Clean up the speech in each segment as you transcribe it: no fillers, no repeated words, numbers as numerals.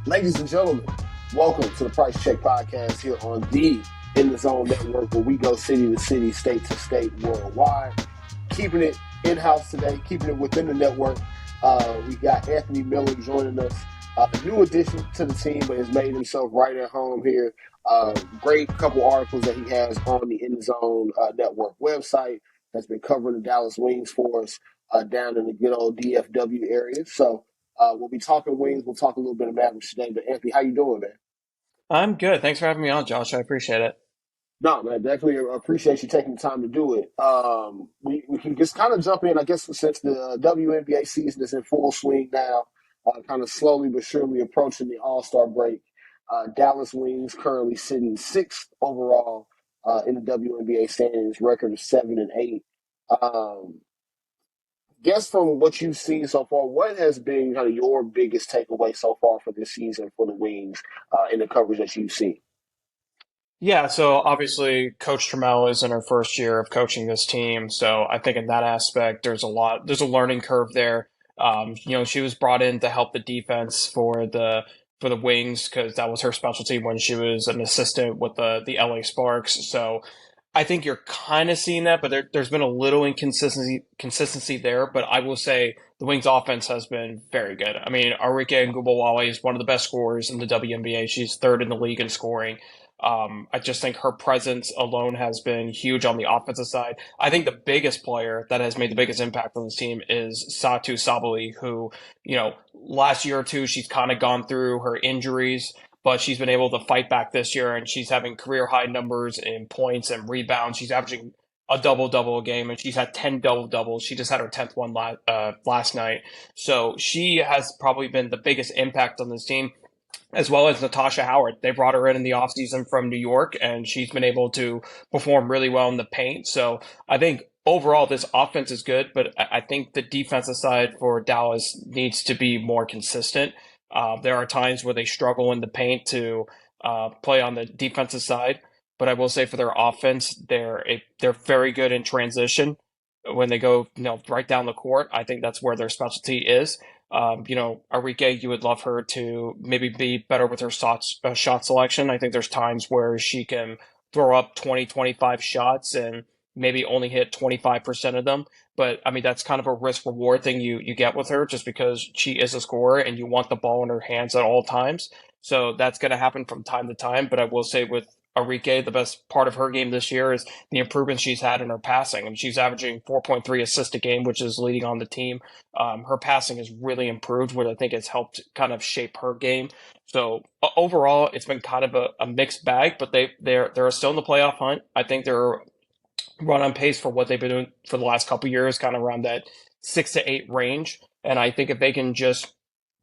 Ladies and gentlemen, welcome to the Price Check Podcast here on the In the Zone Network, where we go city to city, state to state, worldwide. Keeping it in-house today, keeping it within the network. We got Anthony Miller joining us. A new addition to the team, but has made himself right at home here. Great couple articles that he has on the In the Zone Network website. Has been covering the Dallas Wings for us down in the good old DFW area. So we'll be talking Wings. We'll talk a little bit of Mavericks today. But Anthony, how you doing, man? I'm good. Thanks for having me on, Josh. I appreciate it. No, man, definitely appreciate you taking the time to do it. We can just kind of jump in, I guess, since the WNBA season is in full swing now, kind of slowly but surely approaching the All-Star break. Dallas Wings currently sitting sixth overall in the WNBA standings, record of 7-8. Guess from what you've seen so far, what has been kind of your biggest takeaway so far for this season for the Wings in the coverage that you've seen? Yeah, so obviously Coach Trammell is in her first year of coaching this team. So I think in that aspect, there's a learning curve there. She was brought in to help the defense for the Wings because that was her specialty when she was an assistant with the LA Sparks. So I think you're kind of seeing that, but there's been a little consistency there. But I will say the Wings offense has been very good. I mean, Arike Ngubawale is one of the best scorers in the WNBA. She's third in the league in scoring. I just think her presence alone has been huge on the offensive side. I think the biggest player that has made the biggest impact on this team is Satu Sabali, who, last year or two, she's kind of gone through her injuries, but she's been able to fight back this year, and she's having career high numbers in points and rebounds. She's averaging a double double a game, and she's had 10 double doubles. She just had her 10th one last night. So she has probably been the biggest impact on this team, as well as Natasha Howard. They brought her in the offseason from New York, and she's been able to perform really well in the paint. So I think overall this offense is good, but I think the defensive side for Dallas needs to be more consistent. There are times where they struggle in the paint to play on the defensive side, but I will say for their offense, they're very good in transition when they go right down the court. I think that's where their specialty is. Arike, you would love her to maybe be better with her shot selection. I think there's times where she can throw up 20, 25 shots and maybe only hit 25% of them. But I mean, that's kind of a risk reward thing you get with her just because she is a scorer and you want the ball in her hands at all times. So that's going to happen from time to time. But I will say with Arike, the best part of her game this year is the improvements she's had in her passing. And she's averaging 4.3 assists a game, which is leading on the team. Her passing has really improved, which I think has helped kind of shape her game. So overall, it's been kind of a mixed bag, but they're still in the playoff hunt. I think they're run on pace for what they've been doing for the last couple of years, kind of around that 6 to 8 range. And I think if they can just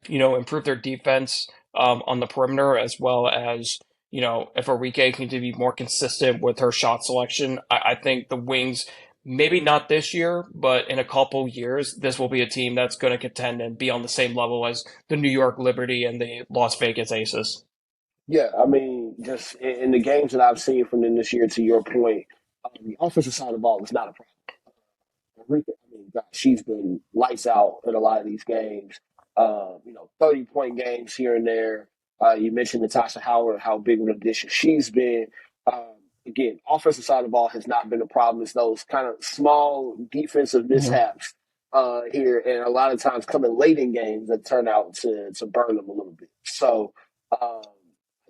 improve their defense on the perimeter, as well as if Arike can be more consistent with her shot selection, I think the Wings, maybe not this year, but in a couple years, this will be a team that's going to contend and be on the same level as the New York Liberty and the Las Vegas Aces. Yeah, I mean, just in the games that I've seen from them this year, to your point, the offensive side of the ball is not a problem. Enrique, I mean, God, she's been lights out in a lot of these games. 30-point games here and there. You mentioned Natasha Howard, how big of an addition she's been. Again, offensive side of the ball has not been a problem. It's those kind of small defensive Mhm. mishaps here, and a lot of times coming late in games that turn out to burn them a little bit. So, I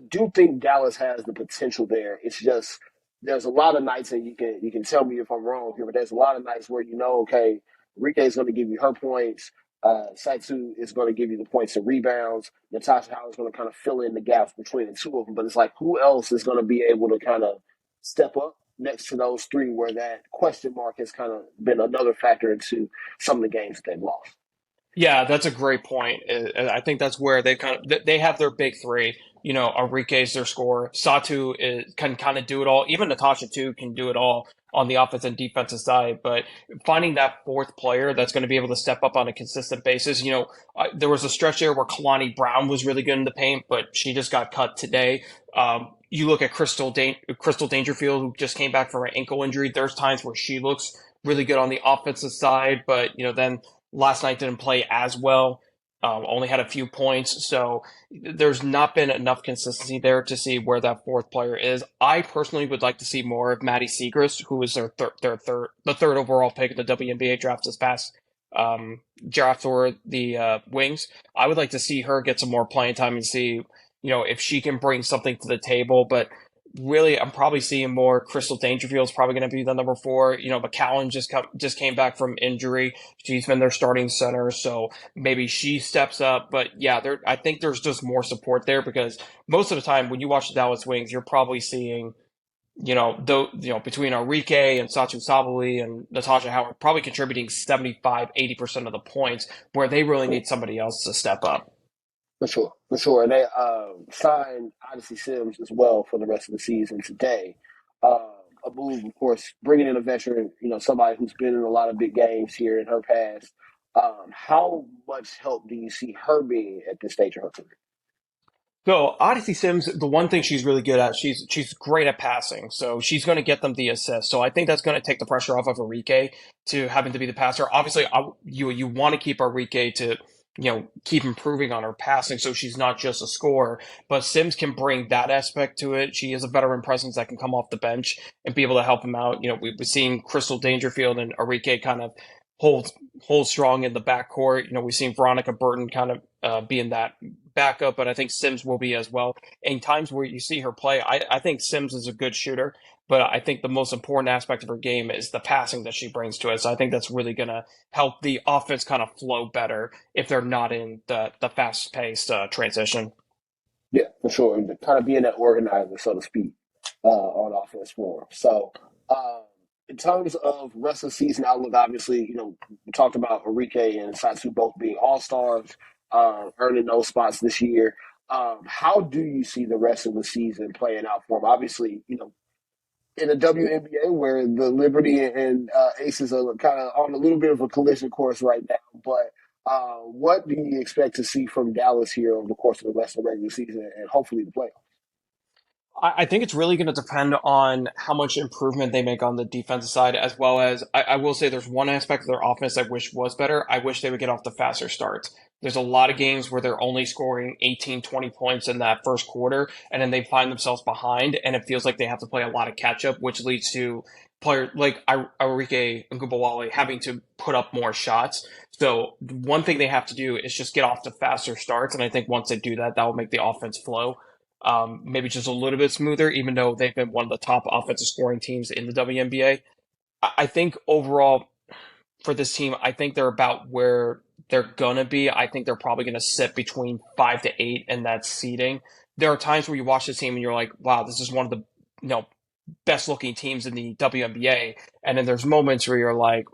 do think Dallas has the potential there. It's just there's a lot of nights, and you can tell me if I'm wrong here, but there's a lot of nights where okay, Rike is going to give you her points. Satu is going to give you the points and rebounds. Natasha Howard is going to kind of fill in the gaps between the two of them. But it's like, who else is going to be able to kind of step up next to those three where that question mark has kind of been another factor into some of the games that they've lost? Yeah, that's a great point. I think that's where they have their big three. Enrique's their scorer. Can kind of do it all. Even Natasha too can do it all on the offensive and defensive side. But finding that fourth player that's going to be able to step up on a consistent basis. There was a stretch there where Kalani Brown was really good in the paint, but she just got cut today. You look at Crystal Dangerfield, who just came back from an ankle injury. There's times where she looks really good on the offensive side, but then last night didn't play as well. only had a few points. So there's not been enough consistency there to see where that fourth player is. I personally would like to see more of Maddie Siegrist, who was the third overall pick in the WNBA draft this past draft for the Wings. I would like to see her get some more playing time and see, if she can bring something to the table. But really, I'm probably seeing more. Crystal Dangerfield is probably going to be the number four. McCowan just came back from injury. She's been their starting center, so maybe she steps up. But yeah, I think there's just more support there because most of the time when you watch the Dallas Wings, you're probably seeing, between Enrique and Satu Sabali and Natasha Howard probably contributing 75-80% of the points where they really need somebody else to step up. For sure, for sure. And they signed Odyssey Sims as well for the rest of the season today. A move, of course, bringing in a veteran, somebody who's been in a lot of big games here in her past. How much help do you see her being at this stage of her career? So Odyssey Sims, the one thing she's really good at, she's great at passing. So she's going to get them the assist. So I think that's going to take the pressure off of Enrique to having to be the passer. Obviously, you want to keep Enrique to keep improving on her passing, so she's not just a scorer. But Sims can bring that aspect to it. She is a veteran presence that can come off the bench and be able to help him out. We've seen Crystal Dangerfield and Enrique kind of hold hold strong in the backcourt. We've seen Veronica Burton kind of being that backup, but I think Sims will be as well. In times where you see her play, I think Sims is a good shooter, but I think the most important aspect of her game is the passing that she brings to it. So I think that's really going to help the offense kind of flow better if they're not in the fast paced transition. Yeah, for sure. And kind of being that organizer, so to speak, on offense for him. So, in terms of rest of the season outlook, obviously, we talked about Enrique and Satsu both being all stars, earning those spots this year. How do you see the rest of the season playing out for them? Obviously, in the WNBA where the Liberty and Aces are kind of on a little bit of a collision course right now. But what do you expect to see from Dallas here over the course of the rest of the regular season and hopefully the playoffs? I think it's really going to depend on how much improvement they make on the defensive side, as well as I will say there's one aspect of their offense I wish was better. I wish they would get off the faster starts. There's a lot of games where they're only scoring 18, 20 points in that first quarter, and then they find themselves behind, and it feels like they have to play a lot of catch up, which leads to players like Enrique Ngubawale having to put up more shots. So one thing they have to do is just get off to faster starts, and I think once they do that, that will make the offense flow maybe just a little bit smoother, even though they've been one of the top offensive scoring teams in the WNBA. I think overall for this team, I think they're about where they're going to be. I think they're probably going to sit between 5 to 8 in that seeding. There are times where you watch this team and you're like, wow, this is one of the best looking teams in the WNBA. And then there's moments where you're like,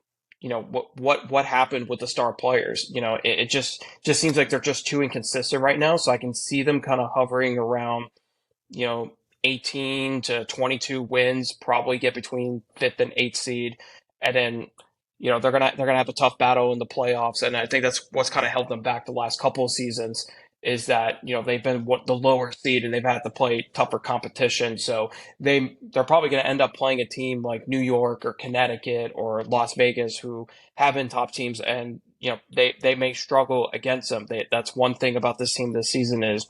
what happened with the star players? It just seems like they're just too inconsistent right now. So I can see them kind of hovering around, you know, 18 to 22 wins, probably get between fifth and eighth seed, and then they're gonna have a tough battle in the playoffs. And I think that's what's kind of held them back the last couple of seasons is that they've been the lower seed and they've had to play tougher competition. So they're probably going to end up playing a team like New York or Connecticut or Las Vegas who have been top teams, and they may struggle against them. That's one thing about this team this season is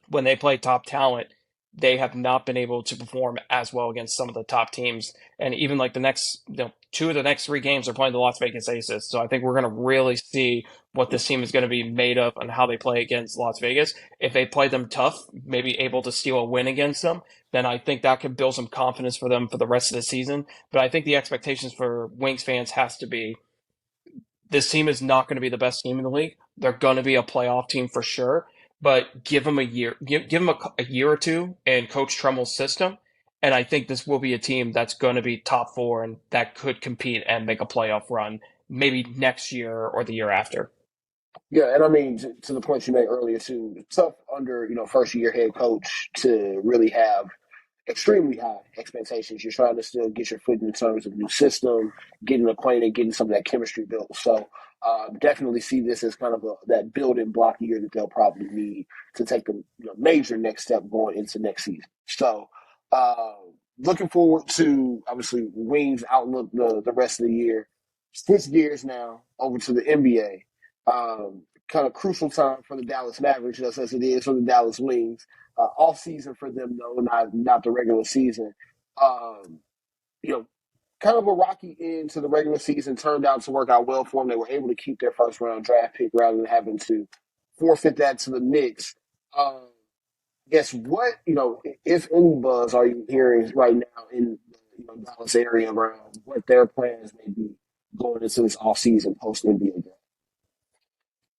when they play top talent, they have not been able to perform as well against some of the top teams. And even like the next, two of the next three games are playing the Las Vegas Aces. So I think we're going to really see what this team is going to be made of and how they play against Las Vegas. If they play them tough, maybe able to steal a win against them, then I think that could build some confidence for them for the rest of the season. But I think the expectations for Wings fans has to be this team is not going to be the best team in the league. They're going to be a playoff team for sure, but give them a year, give them a year or two in Coach Trummel's system, and I think this will be a team that's going to be top four and that could compete and make a playoff run maybe next year or the year after. Yeah, and I mean to the point you made earlier too, it's tough under first year head coach to really have extremely high expectations. You're trying to still get your foot in terms of new system, getting acquainted, getting some of that chemistry built. So definitely see this as kind of that building block year that they'll probably need to take the major next step going into next season. So uh, looking forward to obviously Wings outlook the rest of the year. Switch gears now over to the NBA. kind of crucial time for the Dallas Mavericks, just as it is for the Dallas Wings. Off season for them, though, not the regular season. Um, you know, kind of a rocky end to the regular season turned out to work out well for them. They were able to keep their first round draft pick rather than having to forfeit that to the Knicks. Um, Guess what? If any buzz are you hearing right now in the Dallas area around what their plans may be going into this offseason post NBA draft?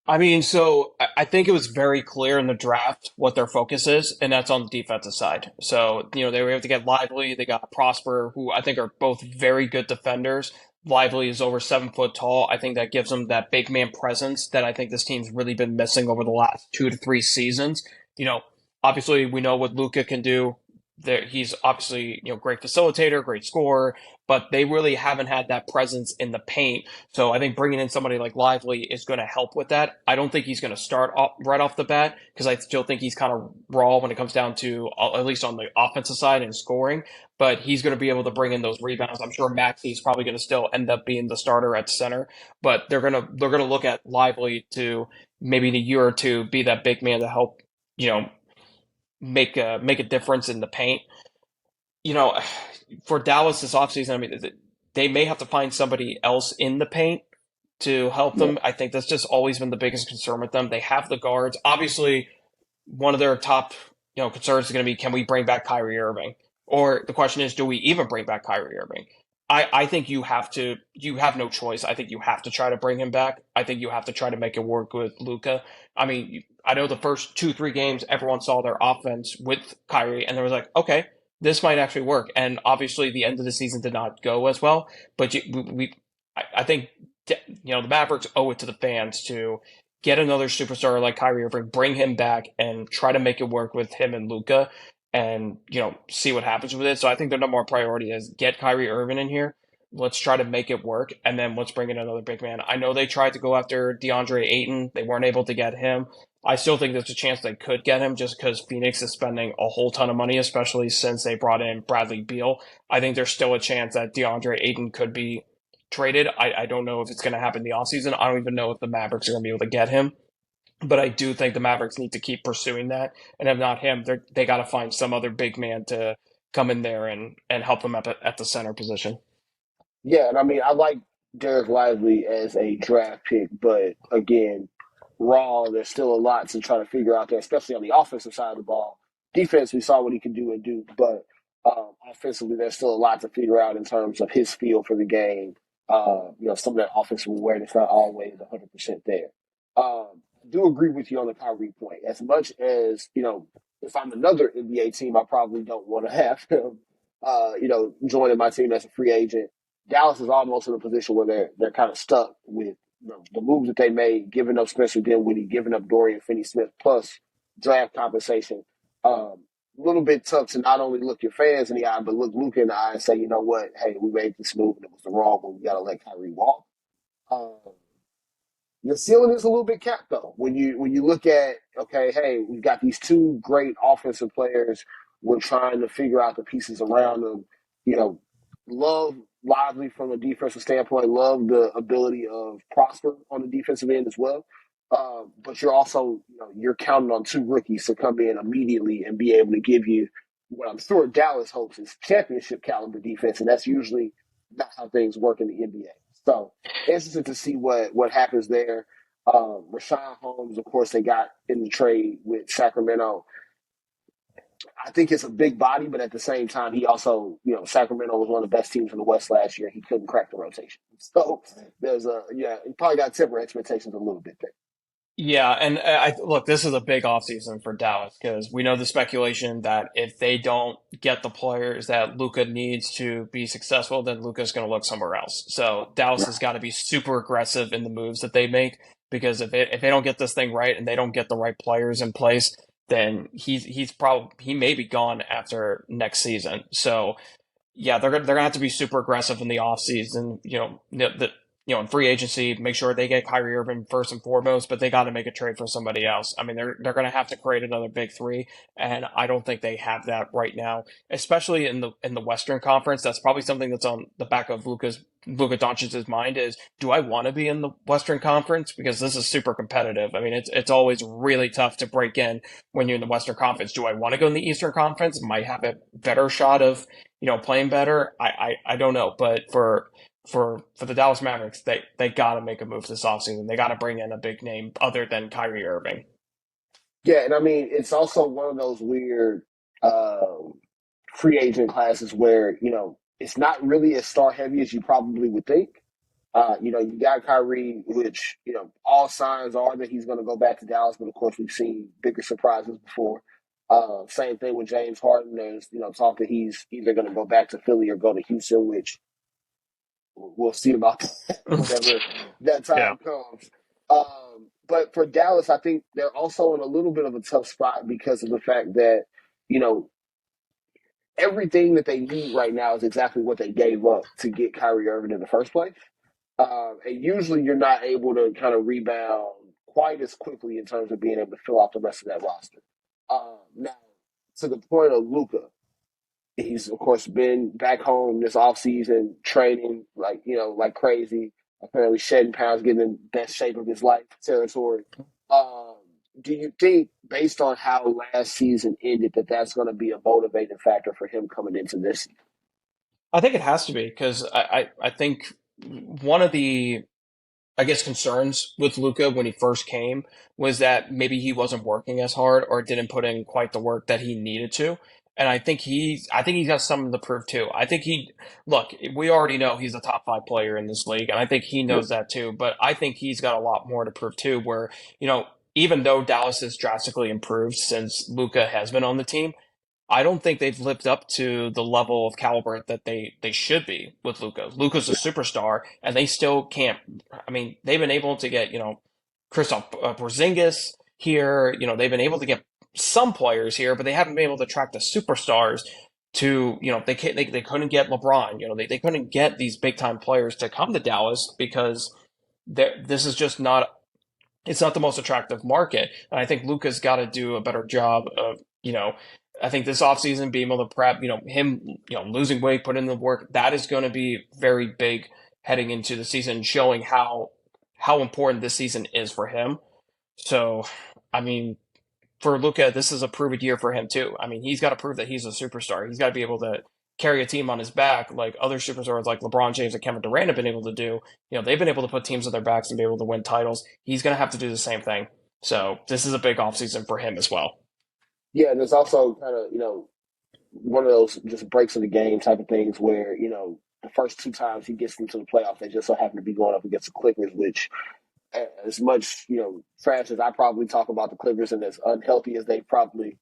I mean, so I think it was very clear in the draft what their focus is, and that's on the defensive side. So, they were able to get Lively, they got Prosper, who I think are both very good defenders. Lively is over 7 foot tall. I think that gives them that big man presence that I think this team's really been missing over the last 2 to 3 seasons. You know, Obviously we know what Luka can do. There, he's obviously, great facilitator, great scorer, but they really haven't had that presence in the paint. So I think bringing in somebody like Lively is going to help with that. I don't think he's going to start right off the bat because I still think he's kind of raw when it comes down to at least on the offensive side and scoring. But he's going to be able to bring in those rebounds. I'm sure Maxi's probably going to still end up being the starter at center, but they're gonna look at Lively to maybe in a year or two be that big man to help you know make a difference in the paint. You know, for Dallas this offseason, I mean, they may have to find somebody else in the paint to help Yeah, them. I think that's just always been the biggest concern with them. They have the guards. Obviously, one of their top, concerns is going to be, can we bring back Kyrie Irving? Or the question is, do we even bring back Kyrie Irving? I think you have no choice. I think you have to try to bring him back. I think you have to try to make it work with Luca. I mean, I know the first 3 games, everyone saw their offense with Kyrie, and they was like, okay, this might actually work. And obviously, the end of the season did not go as well. But I think, the Mavericks owe it to the fans to get another superstar like Kyrie Irving, bring him back, and try to make it work with him and Luca, and see what happens with it. So I think their number one priority is get Kyrie Irving in here. Let's try to make it work, and then let's bring in another big man. I know they tried to go after DeAndre Ayton; they weren't able to get him. I still think there's a chance they could get him just because Phoenix is spending a whole ton of money, especially since they brought in Bradley Beal. I think there's still a chance that DeAndre Ayton could be traded. I don't know if it's going to happen in the offseason. I don't even know if the Mavericks are going to be able to get him. But I do think the Mavericks need to keep pursuing that. And if not him, they got to find some other big man to come in there and help them up at the center position. yeah, and I mean, I like Derek Lively as a draft pick, but again, raw. There's still a lot to try to figure out there, especially on the offensive side of the ball. Defense, we saw what he could do and do, but offensively, there's still a lot to figure out in terms of his feel for the game. Some of that offensive awareness not always 100% there. I do agree with you on the Kyrie point. As much as if I'm another NBA team, I probably don't want to have him, joining my team as a free agent. Dallas is almost in a position where they're kind of stuck with the moves that they made, giving up Spencer Dinwiddie, giving up Dorian Finney-Smith, plus draft compensation. A little bit tough to not only look your fans in the eye, but look Luka in the eye and say, you know what, hey, we made this move and it was the wrong one. We got to let Kyrie walk. Um, your ceiling is a little bit capped though. When you look at, okay, hey, we've got these two great offensive players. We're trying to figure out the pieces around them. You know, love Lively from a defensive standpoint. Love the ability of Prosper on the defensive end as well. But you're also, you're counting on two rookies to come in immediately and be able to give you what I'm sure Dallas hopes is championship caliber defense, and that's usually not how things work in the NBA. So interested to see what happens there. Rashawn Holmes, of course, they got in the trade with Sacramento. I think it's a big body, but at the same time, he also, Sacramento was one of the best teams in the West last year. He couldn't crack the rotation. So he probably got to temper expectations a little bit there. Yeah, and I look, this is a big offseason for Dallas because we know the speculation that if they don't get the players that Luca needs to be successful, then Luca's going to look somewhere else. So Dallas has got to be super aggressive in the moves that they make because if they don't get this thing right and they don't get the right players in place, then he may be gone after next season. So yeah, they're gonna have to be super aggressive in the offseason. in free agency, make sure they get Kyrie Irving first and foremost, but they got to make a trade for somebody else. I mean, they're going to have to create another big three, and I don't think they have that right now, especially in the Western Conference. That's probably something that's on the back of Luka Doncic's mind is, do I want to be in the Western Conference? Because this is super competitive. I mean, it's always really tough to break in when you're in the Western Conference. Do I want to go in the Eastern Conference? Might have a better shot of, playing better. I don't know, but for the Dallas Mavericks, they got to make a move this offseason. They got to bring in a big name other than Kyrie Irving. Yeah, and I mean it's also one of those weird um, free agent classes where it's not really as star heavy as you probably would think. You got Kyrie, which all signs are that he's going to go back to Dallas, but of course we've seen bigger surprises before. Same thing with James Harden. There's talk that he's either going to go back to Philly or go to Houston, which we'll see about that whenever that Yeah. time comes. But for Dallas, I think they're also in a little bit of a tough spot because of the fact that you know everything that they need right now is exactly what they gave up to get Kyrie Irving in the first place. And usually you're not able to kind of rebound quite as quickly in terms of being able to fill out the rest of that roster. Now, to the point of Luca, he's of course been back home this offseason training like crazy, apparently shedding pounds, getting in the best shape of his life territory. Um, do you think, based on how last season ended, that that's going to be a motivating factor for him coming into this season? I think it has to be because I think one of the I guess concerns with Luca when he first came was that maybe he wasn't working as hard or didn't put in quite the work that he needed to. And I think he's got something to prove too. I think look, we already know he's a top five player in this league, and I think he Yep. knows that too. But I think he's got a lot more to prove too. Where even though Dallas has drastically improved since Luca has been on the team, I don't think they've lived up to the level of caliber that they should be with Luca. Luca's a superstar, and they still can't. I mean, they've been able to get Kristaps Porzingis here. They've been able to get some players here, but they haven't been able to attract the superstars. To they couldn't get LeBron. They couldn't get these big time players to come to Dallas because this is just not it's not the most attractive market. And I think Luca's got to do a better job of, I think this offseason being able to prep, him, losing weight, putting in the work, that is going to be very big heading into the season, showing how important this season is for him. So, I mean, for Luca, this is a proven year for him too. I mean, he's got to prove that he's a superstar. He's got to be able to carry a team on his back like other superstars like LeBron James and Kevin Durant have been able to do. They've been able to put teams on their backs and be able to win titles. He's going to have to do the same thing. So this is a big offseason for him as well. Yeah, and there's also kind of one of those just breaks of the game type of things where the first two times he gets into the playoffs, they just so happen to be going up against the Clippers, which as much trash as I probably talk about the Clippers and as unhealthy as they probably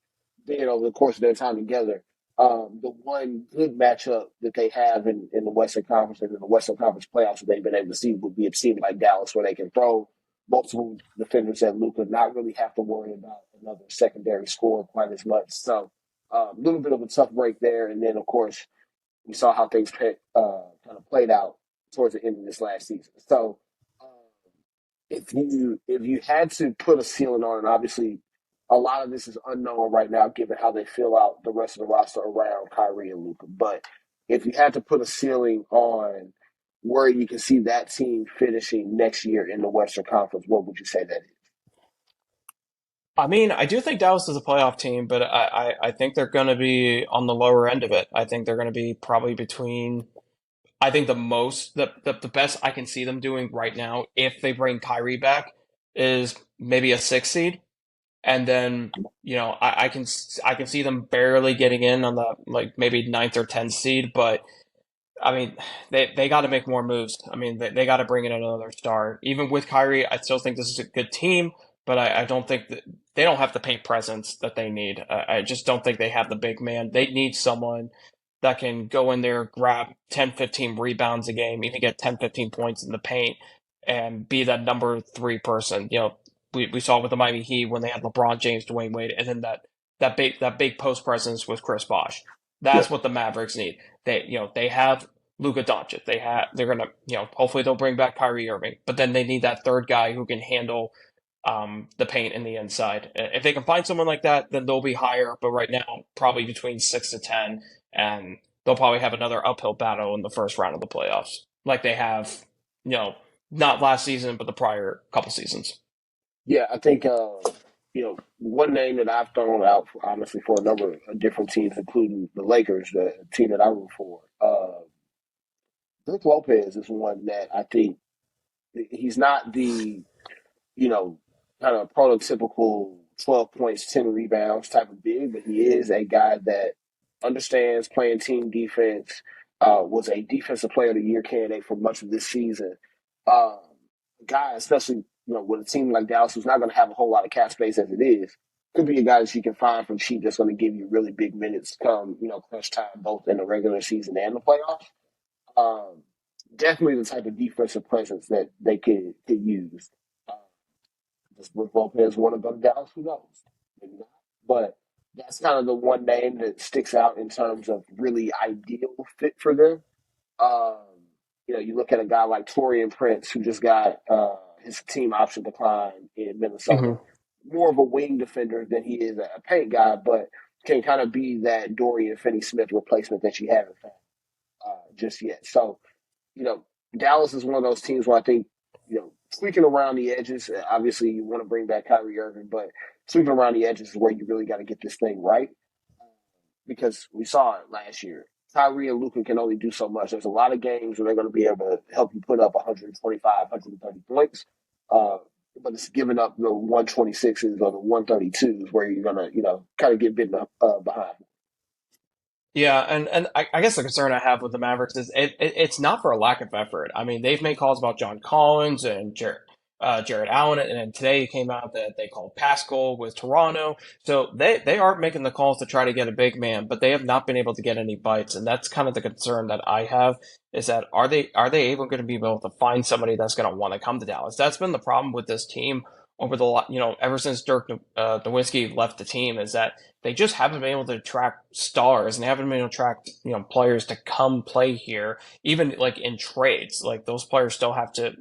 been over the course of their time together, the one good matchup that they have in the Western Conference and in the Western Conference playoffs that they've been able to see would be a team like Dallas, where they can throw multiple defenders at Luka, not really have to worry about another secondary score quite as much. So a little bit of a tough break there, and then of course we saw how things kind of played out towards the end of this last season. So um, if you had to put a ceiling on it, obviously a lot of this is unknown right now, given how they fill out the rest of the roster around Kyrie and Luka. But if you had to put a ceiling on where you can see that team finishing next year in the Western Conference, what would you say that is? I mean, I do think Dallas is a playoff team, but I think they're going to be on the lower end of it. I think they're going to be probably between. I think the best I can see them doing right now, if they bring Kyrie back, is maybe a six seed. And then I can see them barely getting in on the like maybe ninth or tenth seed, but I mean they got to make more moves. I mean they got to bring in another star. Even with Kyrie, I still think this is a good team, but I don't think that they don't have the paint presence that they need. I just don't think they have the big man. They need someone that can go in there, grab 10, 15 rebounds a game, even get 10, 15 points in the paint, and be that number three person. We saw with the Miami Heat when they had LeBron James, Dwayne Wade, and then that big post presence with Chris Bosh. That's Yep. what the Mavericks need. They have Luka Doncic. They're gonna hopefully they'll bring back Kyrie Irving, but then they need that third guy who can handle the paint in the inside. If they can find someone like that, then they'll be higher. But right now, probably between 6 to 10, and they'll probably have another uphill battle in the first round of the playoffs, like they have, you know, not last season, but the prior couple seasons. Yeah, I think one name that I've thrown out for, honestly for a number of different teams, including the Lakers, the team that I root for. Brook Lopez is one that I think he's not the you know, kind of prototypical 12 points, 10 rebounds type of big, but he is a guy that understands playing team defense, was a defensive player of the year candidate for much of this season. Um, guy, especially, with a team like Dallas who's not going to have a whole lot of cap space as it is, could be a guy that you can find from cheap that's going to give you really big minutes come, crunch time, both in the regular season and the playoffs. Um, definitely the type of defensive presence that they could use. Um, does Brook Lopez want to go to Dallas? Who knows? Maybe not. But that's kind of the one name that sticks out in terms of really ideal fit for them. Um, you look at a guy like Torian Prince, who just got his team option decline in Minnesota. Hmm. More of a wing defender than he is a paint guy, but can kind of be that Dorian Finney-Smith replacement that you haven't found just yet. So you know, Dallas is one of those teams where I think, tweaking around the edges, obviously you want to bring back Kyrie Irving, but tweaking around the edges is where you really got to get this thing right because we saw it last year. Kyrie and Luka can only do so much. There's a lot of games where they're going to be able to help you put up 125, 130 points. Uh, but it's giving up the 126s or the 132s where you're going to, kind of get bitten up behind. Yeah, and I guess the concern I have with the Mavericks is it's not for a lack of effort. I mean, they've made calls about John Collins and Jared Allen, and then today it came out that they called Pascal with Toronto. So they are making the calls to try to get a big man, but they have not been able to get any bites, and that's kind of the concern that I have is that are they able going to be able to find somebody that's going to want to come to Dallas? That's been the problem with this team over ever since Dirk Nowitzki left the team is that they just haven't been able to attract stars and they haven't been able to attract players to come play here even like in trades. Like those players still have to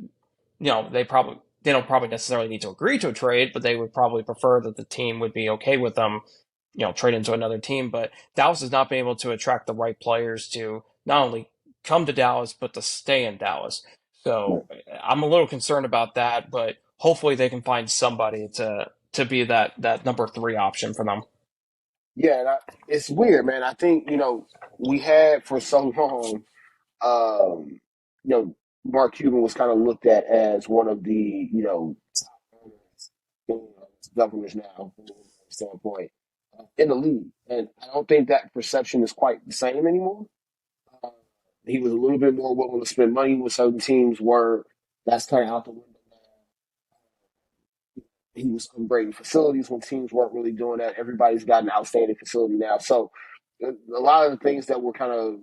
they don't probably necessarily need to agree to a trade, but they would probably prefer that the team would be okay with them trade into another team. But Dallas has not been able to attract the right players to not only come to Dallas but to stay in Dallas. So I'm a little concerned about that, but hopefully they can find somebody to be that number three option for them. Yeah, it's weird, man. I think, we had for so long, um, you know, Mark Cuban was kind of looked at as one of the, governors now, from a standpoint, in the league. And I don't think that perception is quite the same anymore. Uh, he was a little bit more willing to spend money with certain teams where that's kind of out the window now. He was upgrading facilities when teams weren't really doing that. Everybody's got an outstanding facility now. So a lot of the things that were kind of,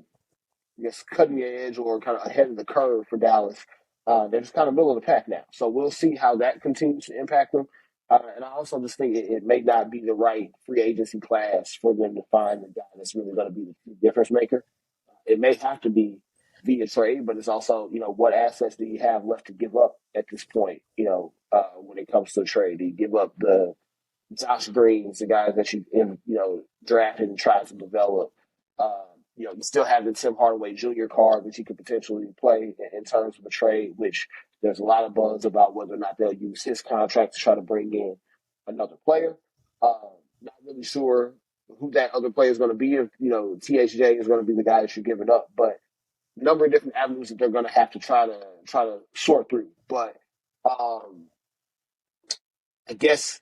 I guess, cutting the edge or kind of ahead of the curve for Dallas, they're just kind of middle of the pack now. So we'll see how that continues to impact them. And I also just think it may not be the right free agency class for them to find the guy that's really going to be the difference maker. It may have to be via trade, but it's also, what assets do you have left to give up at this point, when it comes to a trade? Do you give up the Josh Greens, the guys that drafted and tried to develop? You still have the Tim Hardaway Jr. card that you could potentially play in terms of a trade, which there's a lot of buzz about whether or not they'll use his contract to try to bring in another player. Not really sure who that other player is going to be. If THJ is going to be the guy that you're giving up, but a number of different avenues that they're going to have to try to sort through. But um, I guess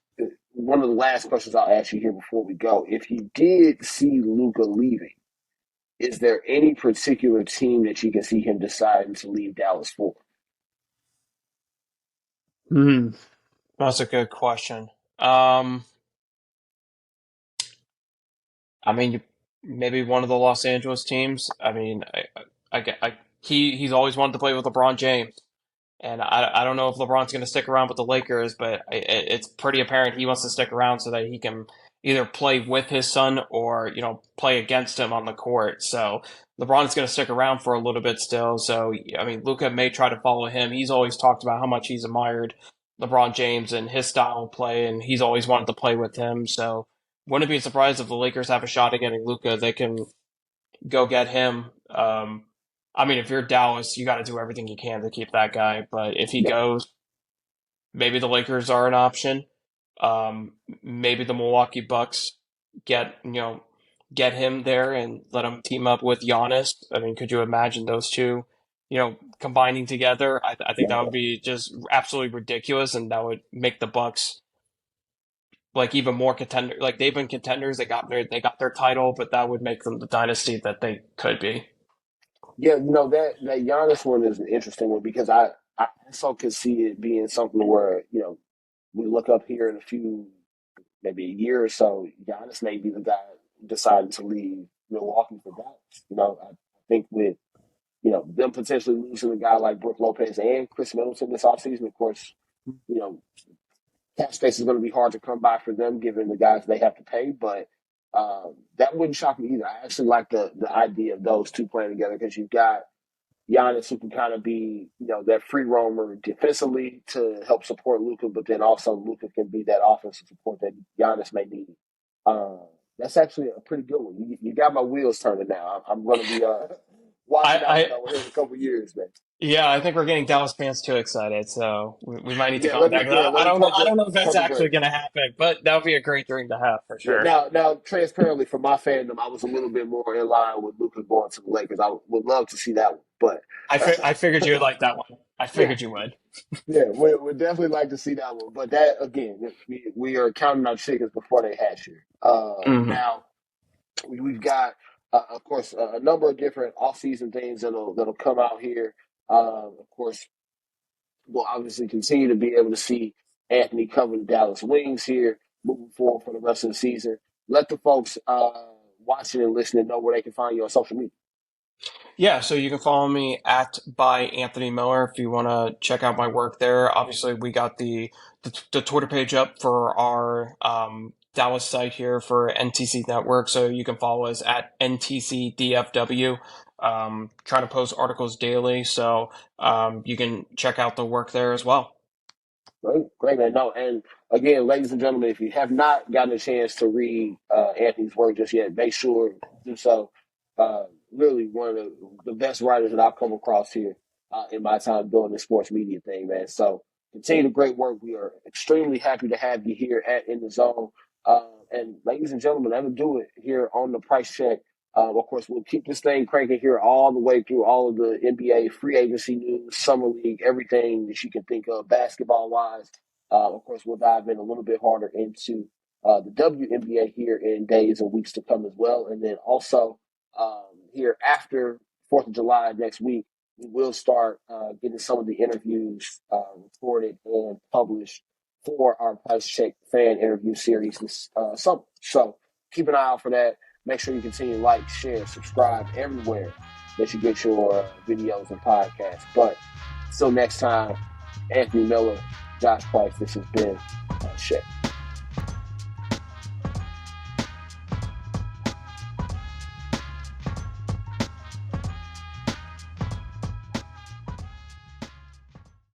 one of the last questions I'll ask you here before we go: if you did see Luca leaving, is there any particular team that you can see him deciding to leave Dallas for? Hmm. That's a good question. Um, I mean, maybe one of the Los Angeles teams. I mean, he's always wanted to play with LeBron James, and I don't know if LeBron's going to stick around with the Lakers, but it's pretty apparent he wants to stick around so that he can either play with his son or, play against him on the court. So LeBron's going to stick around for a little bit still. So, I mean, Luka may try to follow him. He's always talked about how much he's admired LeBron James and his style of play, and he's always wanted to play with him. So, wouldn't be surprised if the Lakers have a shot at getting Luka. They can go get him. I mean, if you're Dallas, you got to do everything you can to keep that guy. But if he Yeah, goes, maybe the Lakers are an option. Maybe the Milwaukee Bucks get get him there and let him team up with Giannis. I mean, could you imagine those two, combining together? I think that would no, be just absolutely ridiculous, and that would make the Bucks like even more contender. Like they've been contenders, they got their title, but that would make them the dynasty that they could be. yeah, that Giannis one is an interesting one because I also could see it being something where we look up here in a few maybe a year or so, Giannis may be the guy deciding to leave Milwaukee for Dallas. I think with them potentially losing a guy like Brook Lopez and Chris Middleton this offseason, of course, you know cap space is going to be hard to come by for them given the guys they have to pay. But that wouldn't shock me either. I actually like the idea of those two playing together because you've got Giannis who can kind of be, that free roamer defensively to help support Luka, but then also Luka can be that offensive support that Giannis may need. Uh, that's actually a pretty good one. You got my wheels turning now. I'm going to be watching out for I that one here in a couple of years, man. Yeah, I think we're getting Dallas fans too excited, so we might need to Yeah, let me contact yeah them. I let me don't know. pump I the don't know if that's pump the actually brakes. going to happen, but that would be a great dream to have for Yeah, sure. now transparently for my fandom, I was a little bit more in line with Luka going to the Lakers. I would love to see that one, but I figured you would like that one. I yeah, figured you would. yeah, we definitely like to see that one. But that again, we are counting our chickens before they hatch here. Hmm. Now we've got, of course, a number of different off-season things that'll come out here. Of course, we'll obviously continue to be able to see Anthony cover the Dallas Wings here moving forward for the rest of the season. Let the folks watching and listening know where they can find you on social media. Yeah, so you can follow me at by Anthony Miller if you want to check out my work there. Obviously, we got the Twitter page up for our Dallas site here for NTC Network, so you can follow us at NTCDFW. Trying to post articles daily, so you can check out the work there as well. Great, great, man. No, and again, ladies and gentlemen, if you have not gotten a chance to read Anthony's work just yet, make sure to do so. Really, one of the best writers that I've come across here in my time doing the sports media thing, man. So continue the great work. We are extremely happy to have you here at In the Zone. And ladies and gentlemen, that'll do it here on the Price Check. Of course, we'll keep this thing cranking here all the way through all of the NBA free agency news, summer league, everything that you can think of basketball wise. Of course, we'll dive in a little bit harder into the WNBA here in days and weeks to come as well. And then also here after 4th of July next week, we will start getting some of the interviews recorded and published for our Price Check fan interview series this summer. So keep an eye out for that. Make sure you continue to like, share, subscribe everywhere that you get your videos and podcasts. But until next time, Anthony Miller, Josh Price, this has been Check.